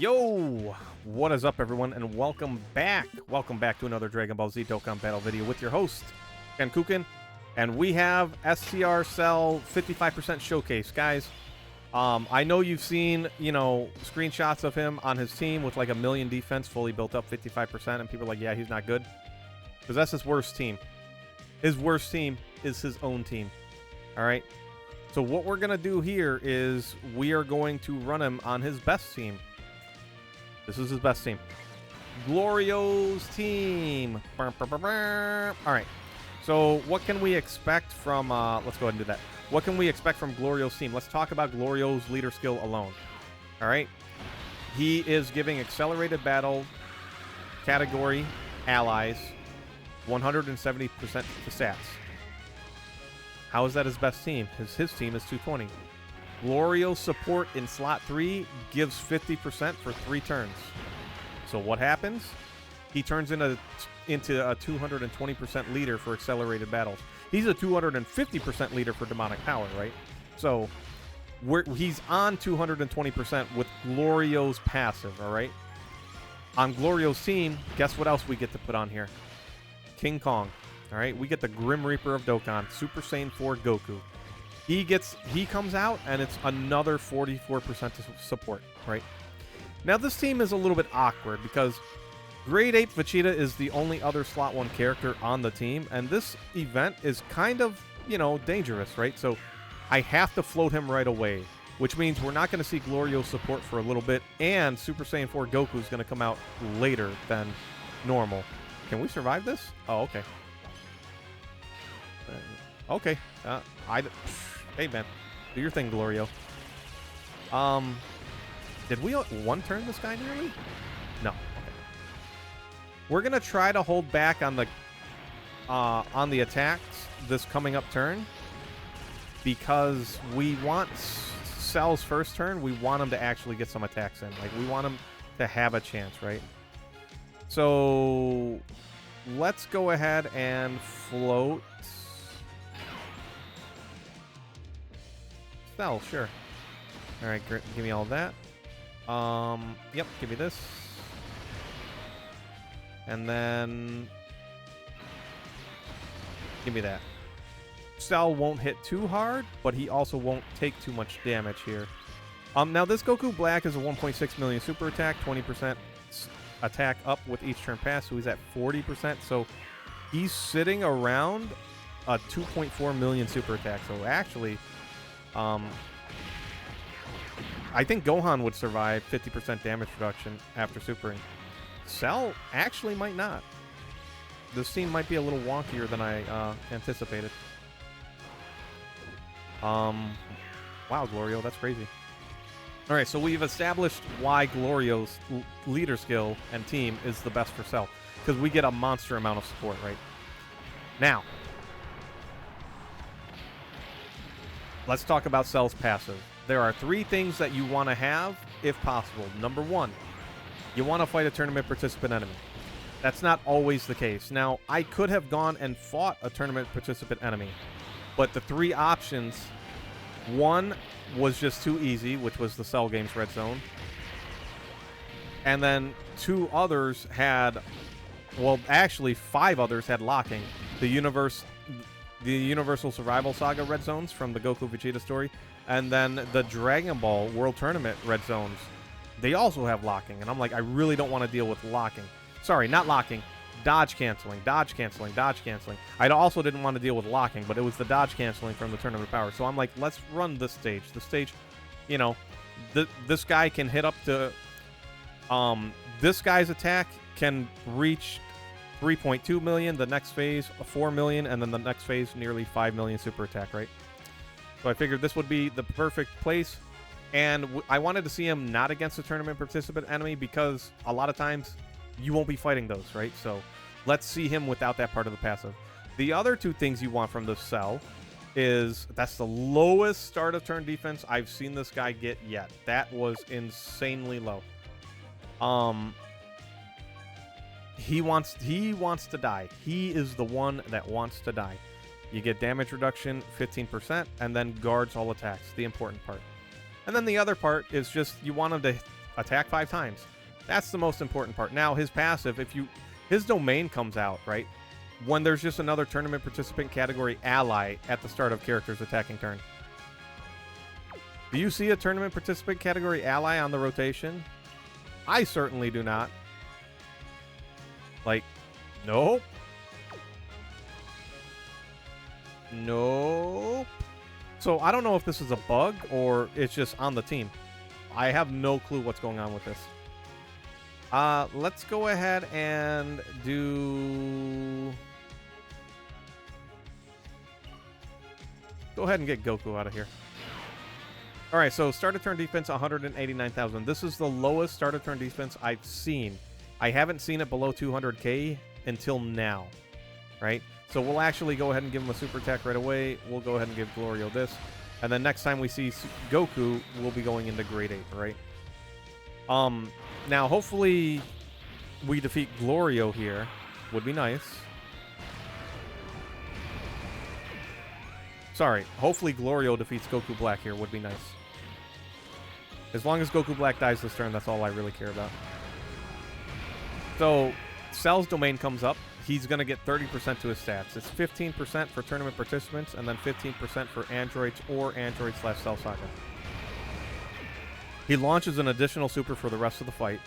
Yo! What is up, everyone, and welcome back. Welcome back to another Dragon Ball Z Dokkan Battle video with your host, Kenkukun. And we have Str Cell 55% Showcase. Guys, I know you've seen, screenshots of him on his team with like a million defense, fully built up 55%, and people are like, yeah, he's not good. Because that's his worst team. His worst team is his own team. Alright? So what we're going to do here is we are going to run him on his best team. This is his best team. Glorio's team. Alright. So what can we expect from... let's go ahead and do that. What can we expect from Glorio's team? Let's talk about Glorio's leader skill alone. Alright. He is giving accelerated battle category allies 170% to stats. How is that his best team? His team is 220. Glorio's support in slot 3 gives 50% for 3 turns. So what happens? He turns into a 220% leader for accelerated battles. He's a 250% leader for demonic power, right? So he's on 220% with Glorio's passive, all right? On Glorio's team, guess what else we get to put on here? King Kong, all right? We get the Grim Reaper of Dokkan, Super Saiyan 4 Goku. He comes out, and it's another 44% support, right? Now, this team is a little bit awkward because Grade 8 Vegeta is the only other Slot 1 character on the team, and this event is kind of, dangerous, right? So I have to float him right away, which means we're not going to see Glorio's support for a little bit, and Super Saiyan 4 Goku is going to come out later than normal. Can we survive this? Oh, okay. Okay. Hey, man. Do your thing, Glorio. Did we one turn this guy nearly? No. Okay. We're going to try to hold back on the attacks this coming up turn because we want Cell's first turn. We want him to actually get some attacks in. Like, we want him to have a chance, right? So let's go ahead and float Cell, sure. Alright, give me all that. Yep, give me this. And then give me that. Cell won't hit too hard, but he also won't take too much damage here. Now this Goku Black is a 1.6 million super attack, 20% attack up with each turn pass, so he's at 40%. So he's sitting around a 2.4 million super attack. So actually, I think Gohan would survive 50% damage reduction after supering. Cell actually might not. This team might be a little wonkier than I anticipated. Wow, Glorio, that's crazy. Alright, so we've established why Glorio's leader skill and team is the best for Cell. Because we get a monster amount of support, right? Now, let's talk about Cell's passive. There are 3 things that you want to have, if possible. Number 1, you want to fight a tournament participant enemy. That's not always the case. Now, I could have gone and fought a tournament participant enemy, but the 3 options, 1 was just too easy, which was the Cell Games Red Zone. And then 2 others had, well, actually 5 others had locking. The Universal Survival Saga Red Zones from the Goku Vegeta story, and then the Dragon Ball World Tournament Red Zones, they also have locking. And I'm like, I really don't want to deal with locking. Sorry, not locking. Dodge canceling, dodge canceling, dodge canceling. I also didn't want to deal with locking, but it was the dodge canceling from the Tournament of Power. So I'm like, let's run this stage. The stage, this guy can hit up to... this guy's attack can reach 3.2 million, the next phase 4 million, and then the next phase nearly 5 million super attack, right? So I figured this would be the perfect place, and I wanted to see him not against a tournament participant enemy because a lot of times you won't be fighting those, right? So let's see him without that part of the passive. The other 2 things you want from this Cell is that's the lowest start of turn defense I've seen this guy get yet. That was insanely low. He wants to die. He is the one that wants to die. You get damage reduction 15%, and then guards all attacks, the important part. And then the other part is just you want him to attack 5 times. That's the most important part. Now, his passive, his domain comes out, right? When there's just another tournament participant category ally at the start of character's attacking turn. Do you see a tournament participant category ally on the rotation? I certainly do not. Like, nope. Nope. So I don't know if this is a bug or it's just on the team. I have no clue what's going on with this. Let's go ahead and do... Go ahead and get Goku out of here. All right, so start of turn defense, 189,000. This is the lowest start of turn defense I've seen. I haven't seen it below 200k until now, right? So we'll actually go ahead and give him a super attack right away. We'll go ahead and give Glorio this. And then next time we see Goku, we'll be going into grade 8, right? Now, hopefully we defeat Glorio here. Would be nice. Sorry, hopefully Glorio defeats Goku Black here. Would be nice. As long as Goku Black dies this turn, that's all I really care about. So, Cell's domain comes up. He's going to get 30% to his stats. It's 15% for tournament participants, and then 15% for androids or android/Cell Saga. He launches an additional super for the rest of the fight,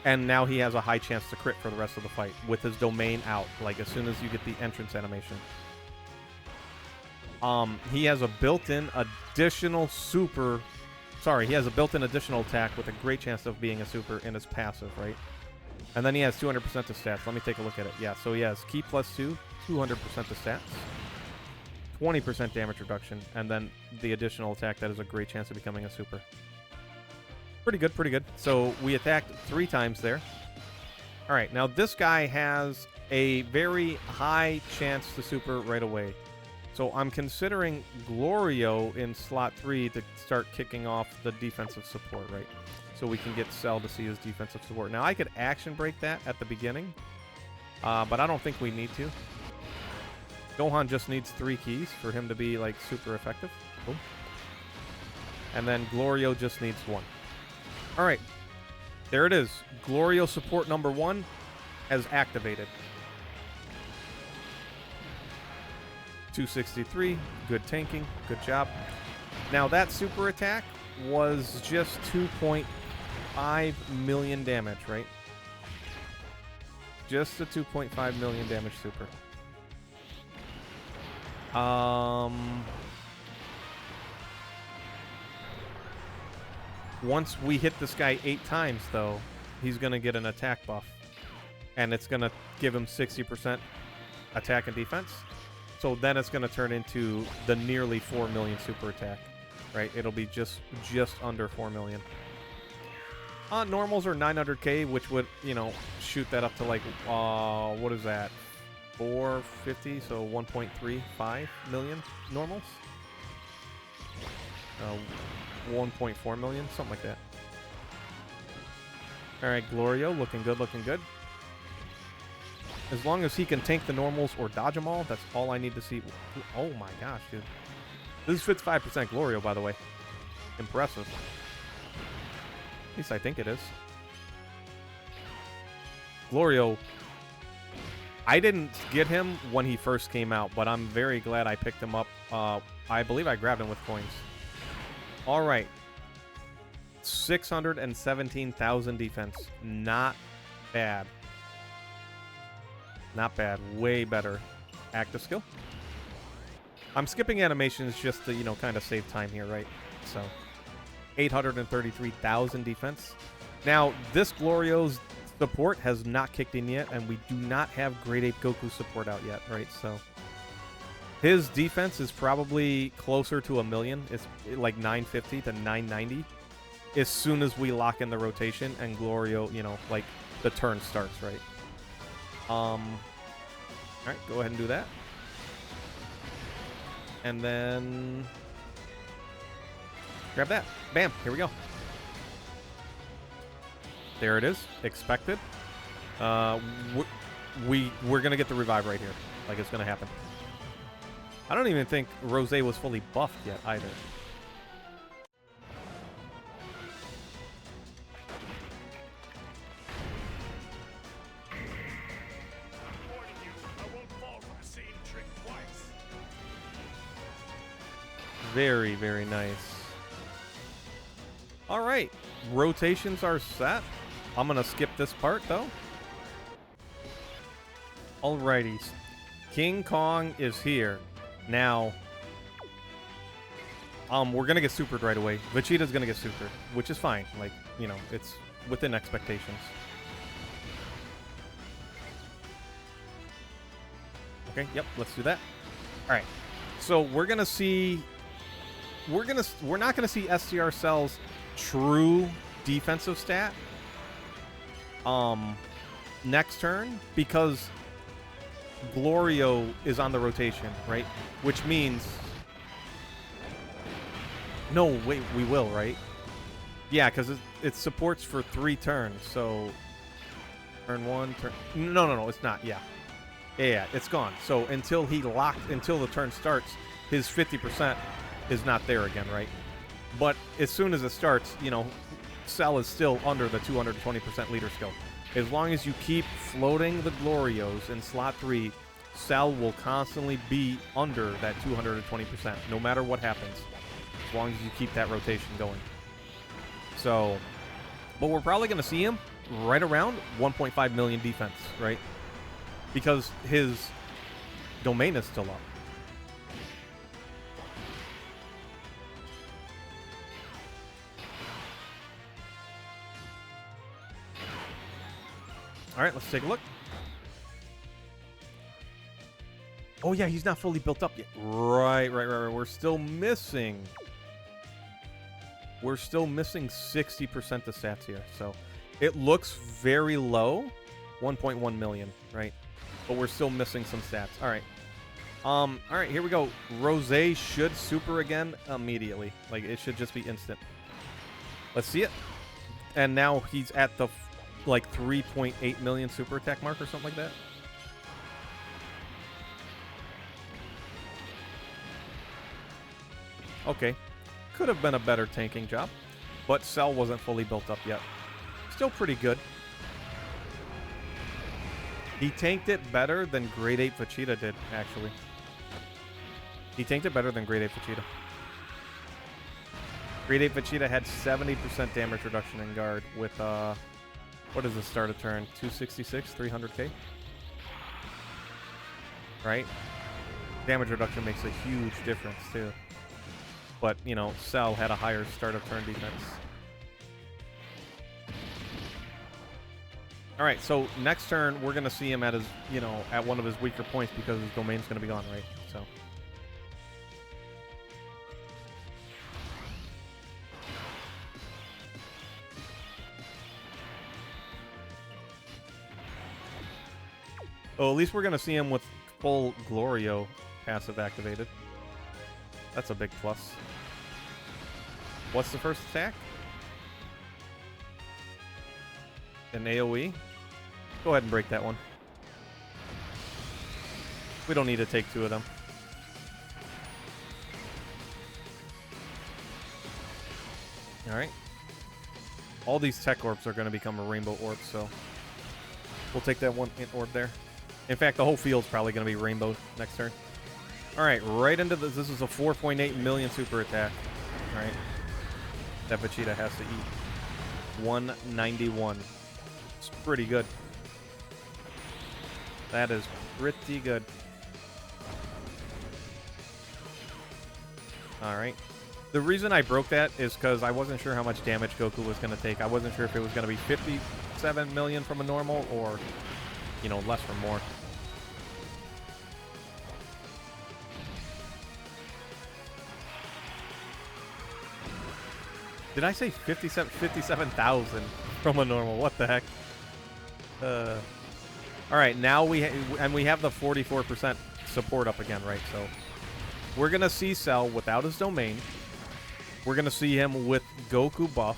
and now he has a high chance to crit for the rest of the fight with his domain out, like as soon as you get the entrance animation. He has a built-in additional super... Sorry, he has a built-in additional attack with a great chance of being a super in his passive, right? And then he has 200% to stats. Let me take a look at it. Yeah, so he has Ki +2, 200% to stats, 20% damage reduction, and then the additional attack that is a great chance of becoming a super. Pretty good, pretty good. So we attacked 3 times there. All right, now this guy has a very high chance to super right away. So I'm considering Glorio in slot 3 to start kicking off the defensive support, right? So we can get Cell to see his defensive support. Now, I could action break that at the beginning, but I don't think we need to. Gohan just needs 3 keys for him to be, like, super effective. Boom. And then Glorio just needs 1. All right. There it is. Glorio support number 1 has activated. 263. Good tanking. Good job. Now, that super attack was just 2.5 million damage, right? Just a 2.5 million damage super. Once we hit this guy 8 times, though, he's going to get an attack buff. And it's going to give him 60% attack and defense. So then it's going to turn into the nearly 4 million super attack. Right? It'll be just under 4 million. Normals are 900k, which would, you know, shoot that up to like, what is that? 450, so 1.35 million normals? 1.4 million, something like that. Alright, Glorio, looking good, looking good. As long as he can tank the normals or dodge them all, that's all I need to see. Oh my gosh, dude. This is 55% Glorio, by the way. Impressive. At least I think it is. Glorio, I didn't get him when he first came out, but I'm very glad I picked him up. I believe I grabbed him with coins. All right. 617,000 defense. Not bad. Not bad. Way better. Active skill. I'm skipping animations just to, you know, kind of save time here, right? So, 833,000 defense. Now, this Glorio's support has not kicked in yet, and we do not have Grade 8 Goku support out yet, right? So, his defense is probably closer to 1 million. It's like 950 to 990 as soon as we lock in the rotation and Glorio, you know, like the turn starts, right? All right, go ahead and do that. And then grab that. Bam, here we go. There it is. Expected. We're going to get the revive right here. Like, it's going to happen. I don't even think Rose was fully buffed yet either. Very, very nice. All right. Rotations are set. I'm going to skip this part, though. Alrighty. King Kong is here. Now, we're going to get supered right away. Vegeta's going to get supered, which is fine. Like, you know, it's within expectations. Okay, yep, let's do that. All right. So we're going to see... We're not going to see Str Cell's true defensive stat next turn because Glorio is on the rotation, right? Which means... No, wait, we will, right? Yeah, because it supports for 3 turns, so... Turn 1, turn... No, it's not, yeah. Yeah, it's gone. So until the turn starts, his 50% is not there again, right? But as soon as it starts, you know, Cell is still under the 220% leader skill. As long as you keep floating the Glorios in slot 3, Cell will constantly be under that 220%, no matter what happens. As long as you keep that rotation going. So, but we're probably going to see him right around 1.5 million defense, right? Because his domain is still up. All right, let's take a look. Oh, yeah, he's not fully built up yet. Right. We're still missing 60% of stats here. So it looks very low, 1.1 million, right? But we're still missing some stats. All right. All right, here we go. Rosé should super again immediately. Like, it should just be instant. Let's see it. And now he's at the, like, 3.8 million super attack mark or something like that. Okay. Could have been a better tanking job. But Cell wasn't fully built up yet. Still pretty good. He tanked it better than Grade 8 Vegeta did, actually. He tanked it better than Grade 8 Vegeta. Grade 8 Vegeta had 70% damage reduction in guard with, what is the start of turn? 266, 300k? Right? Damage reduction makes a huge difference, too. But, you know, Cell had a higher start of turn defense. Alright, so next turn, we're going to see him at his, you know, at one of his weaker points because his domain's going to be gone, right? So. Oh, at least we're going to see him with full Glorio passive activated. That's a big plus. What's the first attack? An AoE? Go ahead and break that one. We don't need to take 2 of them. Alright. All these tech orbs are going to become a rainbow orb, so we'll take that one orb there. In fact, the whole field's probably going to be rainbow next turn. Alright, right into this. This is a 4.8 million super attack. Alright. That Vegeta has to eat. 191. It's pretty good. That is pretty good. Alright. The reason I broke that is because I wasn't sure how much damage Goku was going to take. I wasn't sure if it was going to be 57 million from a normal or, you know, less from more. Did I say 57,000 from a normal? What the heck? All right, now we have the 44% support up again, right? So we're gonna see Cell without his domain. We're gonna see him with Goku buff,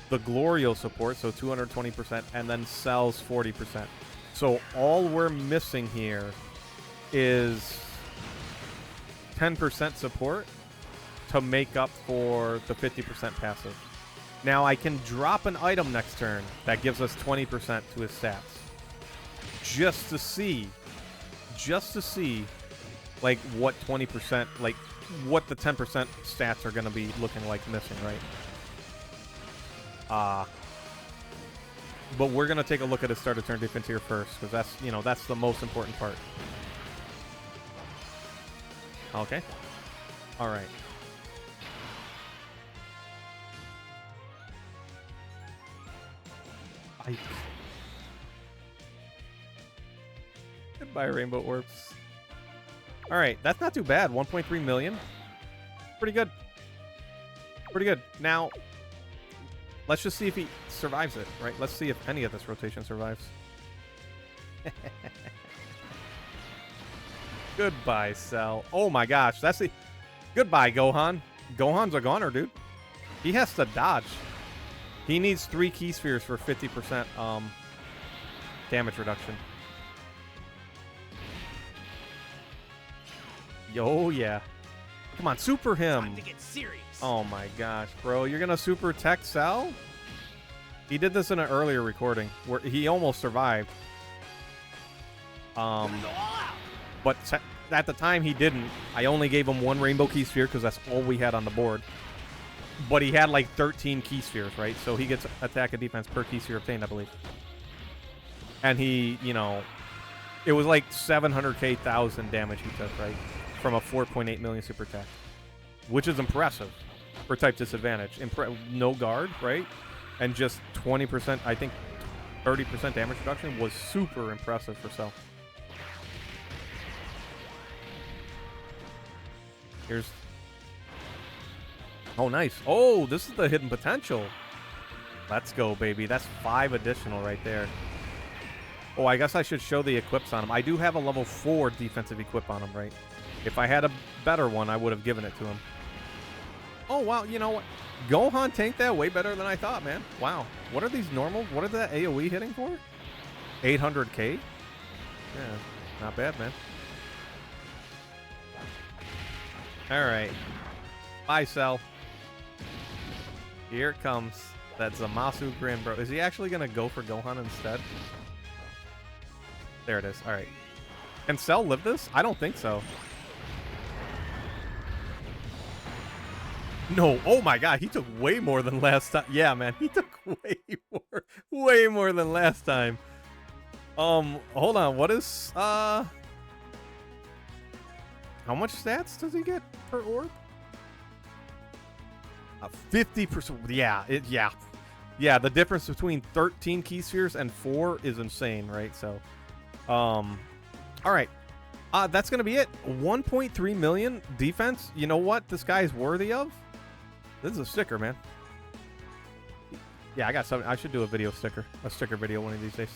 the Glorio support, so 220%, and then Cell's 40%. So all we're missing here is 10% support to make up for the 50% passive. Now I can drop an item next turn that gives us 20% to his stats. Just to see like what 20%, like what the 10% stats are going to be looking like missing, right? But we're going to take a look at his start of turn defense here first, because that's, you know, that's the most important part. Okay. All right. Ike. Goodbye, Rainbow Orbs. All right, that's not too bad. 1.3 million. Pretty good. Pretty good. Now, let's just see if he survives it, right? Let's see if any of this rotation survives. Goodbye, Cell. Oh my gosh, that's the... Goodbye, Gohan. Gohan's a goner, dude. He has to dodge. He needs 3 key spheres for 50% damage reduction. Oh yeah. Come on, super him. Time to get serious. Oh my gosh, bro. You're gonna super tech Cell? He did this in an earlier recording where he almost survived. But at the time he didn't. I only gave him 1 rainbow key sphere because that's all we had on the board. But he had like 13 key spheres, right? So he gets attack and defense per key sphere obtained, I believe. And he, you know, it was like 700k thousand damage he took, right? From a 4.8 million super attack, which is impressive for type disadvantage. No guard, right? And just 20%, I think 30% damage reduction was super impressive for Cell. Here's... Oh, nice. Oh, this is the hidden potential. Let's go, baby. That's 5 additional right there. Oh, I guess I should show the equips on him. I do have a level 4 defensive equip on him, right? If I had a better one, I would have given it to him. Oh, wow. You know what? Gohan tanked that way better than I thought, man. Wow. What are these normal? What are that AoE hitting for? 800k? Yeah, not bad, man. All right. Bye, Cell. Here it comes. That Zamasu Grin, bro. Is he actually going to go for Gohan instead? There it is. All right. Can Cell live this? I don't think so. No. Oh, my God. He took way more than last time. Yeah, man. He took way more than last time. Hold on. What is, how much stats does he get per orb? 50%. Yeah. Yeah, the difference between 13 key spheres and 4 is insane, right? So, all right. That's going to be it. 1.3 million defense. You know what this guy is worthy of? This is a sticker, man. Yeah, I got something. I should do a sticker video one of these days.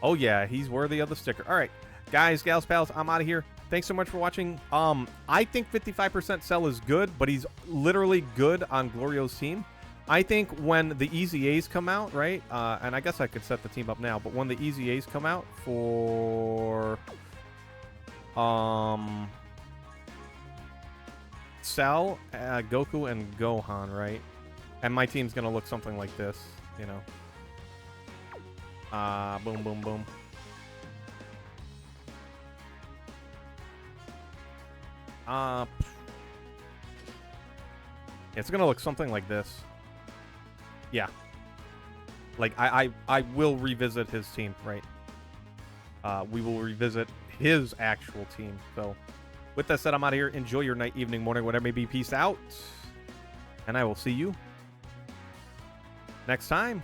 Oh, yeah, he's worthy of the sticker. All right, guys, gals, pals, I'm out of here. Thanks so much for watching. I think 55% Cell is good, but he's literally good on Glorio's team. I think when the Easy A's come out, right? And I guess I could set the team up now, but when the Easy A's come out for Cell, Goku, and Gohan, right? And my team's gonna look something like this, you know. Boom, boom, boom. It's gonna look something like this. Yeah. Like, I will revisit his team, right? We will revisit his actual team. So, with that said, I'm out of here. Enjoy your night, evening, morning, whatever may be. Peace out. And I will see you next time.